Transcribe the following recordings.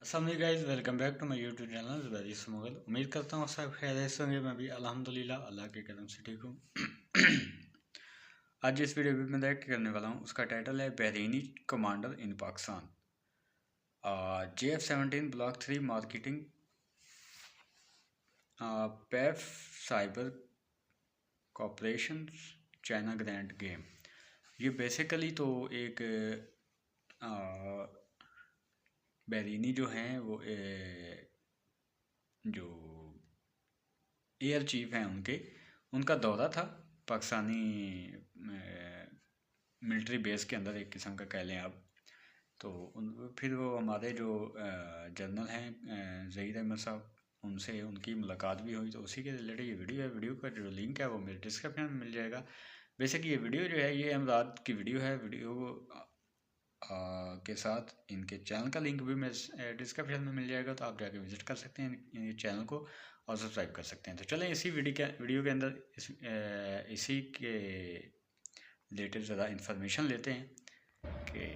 अस्सलाम वालेकुम guys, welcome back to my YouTube channel Zubair Mughal. उम्मीद करता हूँ सब खैरियत से होंगे। मैं भी अल्हम्दुलिल्लाह अल्लाह के करम से ठीक हूँ। आज जिस वीडियो में डायरेक्ट करने वाला हूँ उसका टाइटल है Bahraini commander in Pakistan. JF-17 block 3 marketing PAF cyber cooperation China grand game. ये बेसिकली तो एक बहरीनी जो हैं वो जो एयर चीफ हैं उनका दौरा था पाकिस्तानी मिलिट्री बेस के अंदर, एक किस्म का कह लें आप। तो फिर वो हमारे जो जनरल हैं ज़हीर अहमद साहब, उनसे उनकी मुलाकात भी हुई। तो उसी के रिलेटेड ये वीडियो है। वीडियो का जो लिंक है वो मेरे डिस्क्रिप्शन में मिल जाएगा। बेसिकली ये वीडियो जो है ये अमराद की वीडियो है। वीडियो के साथ इनके चैनल का लिंक भी मेरे डिस्क्रिप्शन में मिल जाएगा, तो आप जाके विज़िट कर सकते हैं ये चैनल को और सब्सक्राइब कर सकते हैं। तो चलें इसी वीडियो के अंदर इसी के रिलेटेड ज़्यादा इंफॉर्मेशन लेते हैं कि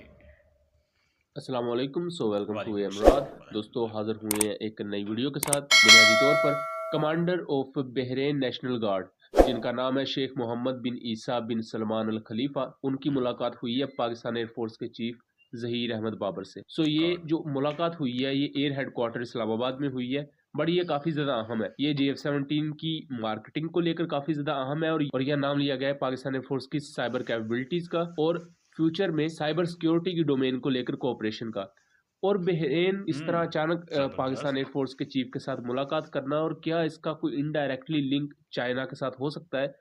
अस्सलाम वालेकुम। वेलकम टू वालेकुम इमराद। अस्सलाम। दोस्तों हाजिर हुए हैं एक नई वीडियो के साथ। बुनियादी तौर पर commander of Bahrain national guard, जिनका नाम है शेख मोहम्मद बिन ईसा बिन सलमान अल खलीफा, उनकी मुलाकात हुई है पाकिस्तान एयरफोर्स के चीफ ज़हीर अहमद बाबर से। ये जो मुलाकात हुई है ये एयर हेडक्वार्टर इस्लामाबाद में हुई है। बट ये काफी ज्यादा अहम है। ये JF-17 की मार्केटिंग को लेकर काफी ज्यादा अहम है और यह नाम लिया गया है पाकिस्तान एयरफोर्स की साइबर कैपेबिलिटीज का और फ्यूचर में साइबर सिक्योरिटी की डोमेन को लेकर कोऑपरेशन का। और बहरेन इस तरह अचानक पाकिस्तान ज़बरदस्त। एयरफोर्स के चीफ के साथ मुलाकात करना, और क्या इसका कोई इनडायरेक्टली लिंक चाइना के साथ हो सकता है।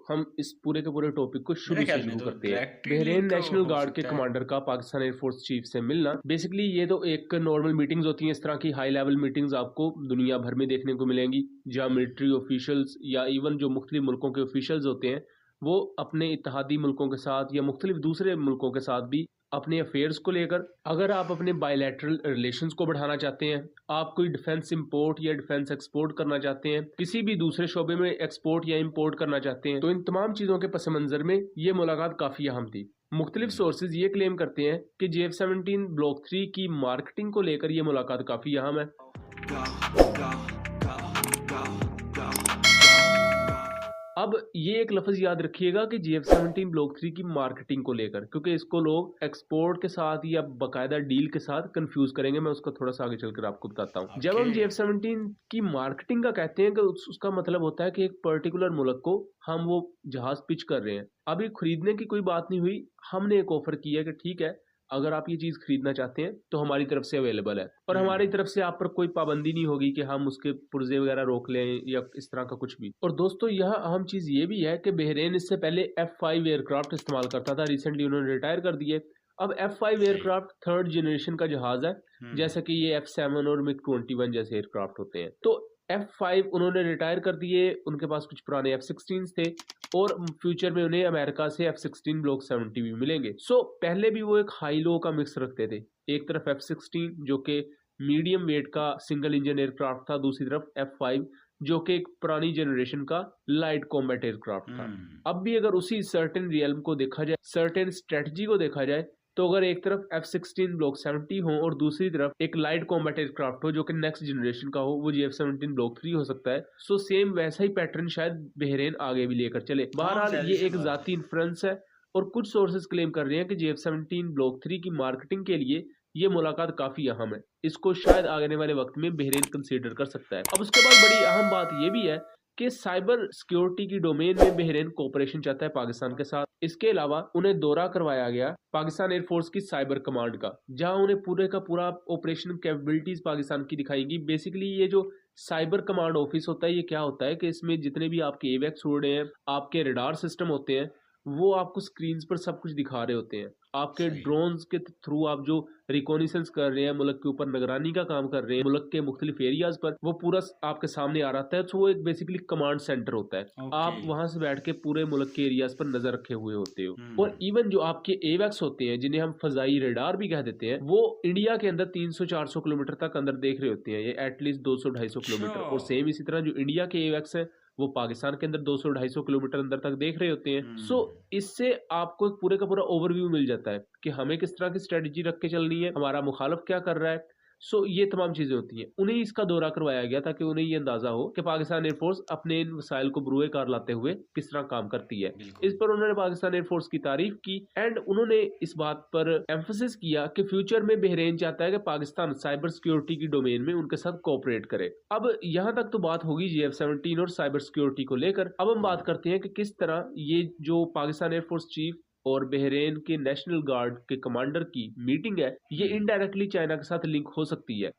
हम इस पूरे के पूरे टॉपिक को मेरे शुरू से ख्याल में शुरू तो करते हैं। डायरेक्टली बहरेन लिंक नेशनल हो गार्ड के सकता है। कमांडर का पाकिस्तान एयरफोर्स चीफ से मिलना, बेसिकली ये तो एक नॉर्मल मीटिंग्स होती हैं। इस तरह की हाई लेवल मीटिंग्स आपको दुनिया भर में देखने को मिलेंगी, जहाँ मिलिट्री ऑफिशियल्स या इवन जो मुख्तलिफ मुल्कों के ऑफिशियल्स होते हैं वो अपने इत्तेहादी मुल्कों के साथ या मुख्तलिफ दूसरे मुल्कों के साथ भी अपने अफेयर्स को लेकर, अगर आप अपने बायलैटरल रिलेशंस को बढ़ाना चाहते हैं, आप कोई डिफेंस इंपोर्ट या डिफेंस एक्सपोर्ट करना चाहते हैं, किसी भी दूसरे शोबे में एक्सपोर्ट या इंपोर्ट करना चाहते हैं, तो इन तमाम चीज़ों के पस मंज़र में ये मुलाकात काफ़ी अहम थी। मुख्तलिफ सोर्सेज ये क्लेम करते हैं कि JF-17 ब्लॉक 3 की मार्केटिंग को लेकर ये मुलाकात काफ़ी अहम है। अब ये एक लफ्ज़ याद रखिएगा कि JF-17 ब्लॉक 3 की मार्केटिंग को लेकर, क्योंकि इसको लोग एक्सपोर्ट के साथ या बाकायदा डील के साथ कंफ्यूज करेंगे। मैं उसको थोड़ा सा आगे चलकर आपको बताता हूँ। जब हम JF-17 की मार्केटिंग का कहते हैं कि उसका मतलब होता है कि एक पर्टिकुलर मुल्क को हम वो जहाज पिच कर रहे हैं। अभी खरीदने की कोई बात नहीं हुई, हमने एक ऑफर किया कि ठीक है, अगर आप ये चीज़ खरीदना चाहते हैं तो हमारी तरफ से अवेलेबल है, और हमारी तरफ से आप पर कोई पाबंदी नहीं होगी कि हम उसके पुर्जे वगैरह रोक लें या इस तरह का कुछ भी। और दोस्तों यह अहम चीज़ ये भी है कि बहरेन इससे पहले F5 एयरक्राफ्ट इस्तेमाल करता था। रिसेंटली उन्होंने रिटायर कर दिए। अब F5 एयरक्राफ्ट थर्ड जनरेशन का जहाज है, जैसा कि ये F7 और MiG-21 जैसे एयरक्राफ्ट होते हैं। तो F5 उन्होंने रिटायर कर दिए, उनके पास कुछ पुराने F-16 थे और फ्यूचर में उन्हें अमेरिका से F-16 ब्लॉक 70 भी मिलेंगे। पहले भी वो एक हाई लो का मिक्स रखते थे। एक तरफ F-16 जो कि मीडियम वेट का सिंगल इंजन एयरक्राफ्ट था, दूसरी तरफ F5 जो कि एक पुरानी जनरेशन का लाइट कॉम्बैट एयरक्राफ्ट था। अब भी अगर उसी सर्टेन रियल्म को देखा जाए, सर्टेन स्ट्रेटजी को देखा जाए, तो अगर एक तरफ F-16 ब्लॉक 70 हो और दूसरी तरफ एक लाइट कॉम्बैट एयरक्राफ्ट हो जो कि नेक्स्ट जनरेशन का हो, वो JF-17 ब्लॉक 3 हो सकता है। सेम वैसा ही पैटर्न शायद बहरेन आगे भी लेकर चले। बहरहाल ये एक जाती इन्फ्रेंस है और कुछ सोर्सेज क्लेम कर रहे हैं कि JF-17 ब्लॉक 3 की मार्केटिंग के लिए ये मुलाकात काफी अहम है। इसको शायद आने वाले वक्त में बहरेन कंसीडर कर सकता है। अब उसके बाद बड़ी अहम बात ये भी है कि साइबर सिक्योरिटी की डोमेन में बहरेन कोऑपरेशन चाहता है पाकिस्तान के साथ। इसके अलावा उन्हें दौरा करवाया गया पाकिस्तान एयरफोर्स की साइबर कमांड का, जहां उन्हें पूरे का पूरा ऑपरेशन कैपेबिलिटीज पाकिस्तान की दिखाएंगी। बेसिकली ये जो साइबर कमांड ऑफिस होता है, ये क्या होता है कि इसमें जितने भी आपके एवेक्स उड़ रहे हैं, आपके रडार सिस्टम होते हैं, वो आपको स्क्रीन पर सब कुछ दिखा रहे होते हैं। आपके ड्रोन्स के थ्रू आप जो रिकॉनिसेंस कर रहे हैं, मुल्क के ऊपर निगरानी का काम कर रहे हैं, मुल्क के मुख्तलिफ एरियाज पर, वो पूरा आपके सामने आ रहा है। तो वो एक बेसिकली कमांड सेंटर होता है। आप वहां से बैठ के पूरे मुल्क के एरियाज पर नजर रखे हुए होते हो। और इवन जो आपके एवेक्स होते हैं, जिन्हें हम फजाई रडार भी कह देते हैं, वो इंडिया के अंदर 300-400 किलोमीटर तक अंदर देख रहे होते हैं, ये एटलीस्ट 200-250 किलोमीटर। और सेम इसी तरह जो इंडिया के एवेक्स है वो पाकिस्तान के अंदर 200-250 किलोमीटर अंदर तक देख रहे होते हैं। इससे आपको पूरे का पूरा ओवरव्यू मिल जाता है कि हमें किस तरह की स्ट्रेटजी रख के चलनी है, हमारा मुखालिफ क्या कर रहा है। सो ये तमाम चीज़ें होती हैं। उन्हें इसका दौरा करवाया गया ताकि उन्हें ये अंदाज़ा हो कि पाकिस्तान एयरफ़ोर्स अपने इन वसाइल को बरूए कार लाते हुए किस तरह काम करती है। इस बिल्कुल। पर उन्होंने पाकिस्तान एयरफ़ोर्स की तारीफ़ की एंड उन्होंने इस बात पर एम्फसिस किया कि फ्यूचर में बहरीन चाहता है कि पाकिस्तान साइबर सिक्योरिटी की डोमेन में उनके साथ कोऑपरेट करे। अब यहाँ तक तो बात होगी JF-17 और साइबर सिक्योरिटी को लेकर। अब हम बात करते हैं कि किस तरह ये जो पाकिस्तान एयरफ़ोर्स चीफ और बहरीन के नेशनल गार्ड के कमांडर की मीटिंग है, ये इनडायरेक्टली चाइना के साथ लिंक हो सकती है।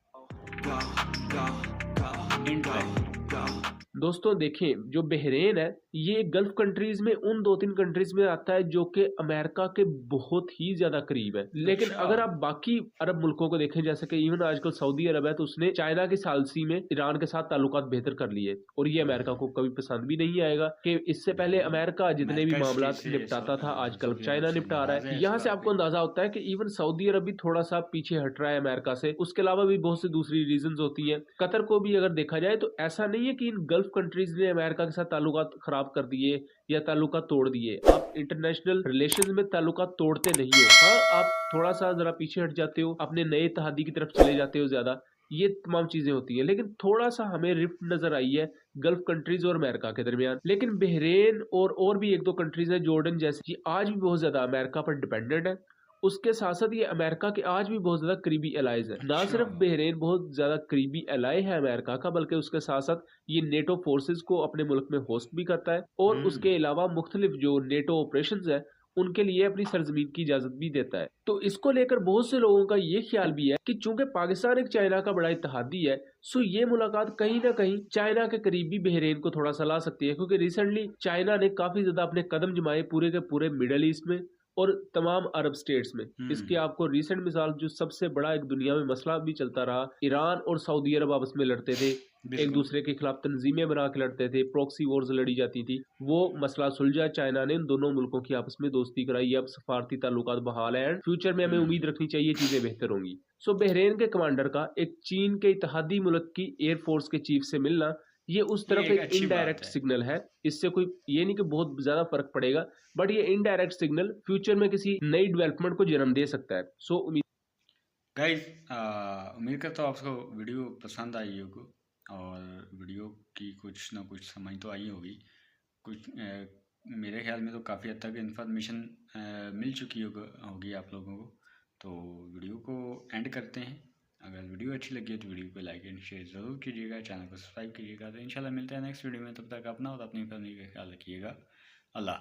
दोस्तों देखें, जो बहरीन है ये गल्फ कंट्रीज में उन 2-3 कंट्रीज में आता है जो कि अमेरिका के बहुत ही ज्यादा करीब है। लेकिन अच्छा। अगर आप बाकी अरब मुल्कों को देखें, जैसे कि इवन आजकल सऊदी अरब है, तो उसने चाइना की सालसी में ईरान के साथ ताल्लुकात बेहतर कर लिए और ये अमेरिका को कभी पसंद भी नहीं आएगा कि इससे पहले बिल्कुल। अमेरिका जितने भी अमेरिका इस मामला चीज़ से निपटाता था आजकल सऊदी चाइना अरब से निपटा रहा नाराज़ है। है इस यहाँ से बात आपको पे। अंदाजा होता है कि इवन सऊदी अरब भी थोड़ा सा पीछे हट रहा है अमेरिका से। उसके अलावा भी बहुत सी दूसरी रीजंस होती हैं। कतर को भी अगर देखा जाए तो ऐसा नहीं है कि इन गल्फ कंट्रीज ने अमेरिका के साथ ताल्लुकात खराब कर दिए या ताल्लुकात तोड़ दिए। आप इंटरनेशनल रिलेशंस में ताल्लुकात तोड़ते नहीं हो। हाँ, आप थोड़ा सा जरा पीछे हट जाते हो, अपने नए तहादी की तरफ चले जाते हो ज्यादा, ये तमाम चीजें होती हैं। लेकिन थोड़ा सा हमें रिफ्ट नजर आई है गल्फ कंट्रीज और अमेरिका के दरमियान। लेकिन बहरीन और भी एक दो कंट्रीज है, जॉर्डन जैसे, ये आज भी बहुत ज्यादा अमेरिका पर डिपेंडेंट है। उसके साथ साथ ये अमेरिका के आज भी बहुत ज्यादा करीबी एलाइज है। ना अच्छा। सिर्फ बहरीन बहुत ज्यादा करीबी एलाई है अमेरिका का, बल्कि उसके साथ साथ ये नेटो फोर्सेस को अपने मुल्क में होस्ट भी करता है और हुँ। उसके अलावा मुख्तलिफ जो नेटो ऑपरेशंस है उनके लिए अपनी सरजमीन की इजाजत भी देता है। तो इसको लेकर बहुत से लोगों का ये ख्याल भी है कि चूंकि पाकिस्तान एक चाइना का बड़ा इत्तेहादी है, सो ये मुलाकात कहीं ना कहीं चाइना के करीबी बहरीन को थोड़ा सा ला सकती है, क्योंकि रिसेंटली चाइना ने काफी ज्यादा अपने कदम जमाए पूरे के पूरे मिडल ईस्ट में और तमाम अरब स्टेट्स में। इसके हुँ। आपको रिसेंट मिसाल जो सबसे बड़ा एक दुनिया में मसला भी चलता रहा, ईरान और सऊदी अरब आपस में लड़ते थे, एक बिल्कुल। दूसरे के खिलाफ तंजीमें बना के लड़ते थे, प्रॉक्सी वॉर्स लड़ी जाती थी। वो मसला सुलझा, चाइना ने इन दोनों मुल्कों की आपस में दोस्ती कराई, अब सफारती ताल्लुकात बहाल है एंड फ्यूचर में हमें हुँ। उम्मीद रखनी चाहिए चीजें बेहतर होंगी। सो बहरीन के कमांडर का एक चीन के इत्तेहादी मुल्क की एयरफोर्स के चीफ से मिलना, ये उस ये तरफ एक एक अच्छी बात इनडायरेक्ट है। सिग्नल है। इससे कोई ये नहीं कि बहुत ज्यादा फर्क पड़ेगा, बट ये इनडायरेक्ट सिग्नल फ्यूचर में किसी नई डेवलपमेंट को जन्म दे सकता है। सो उम्मीद गाइस, उम्मीद करता हूँ आपको वीडियो पसंद आई होगी और वीडियो की कुछ ना कुछ समझ तो आई होगी। कुछ मेरे ख्याल में तो काफ़ी हद तक इन्फॉर्मेशन मिल चुकी होगी आप लोगों को। तो वीडियो को एंड करते हैं। अगर वीडियो अच्छी लगी है तो वीडियो को लाइक एंड शेयर ज़रूर कीजिएगा, चैनल को सब्सक्राइब कीजिएगा। तो इंशाल्लाह मिलते हैं नेक्स्ट वीडियो में। तब तक अपना और अपनी फैमिली का ख्याल रखिएगा। अल्लाह।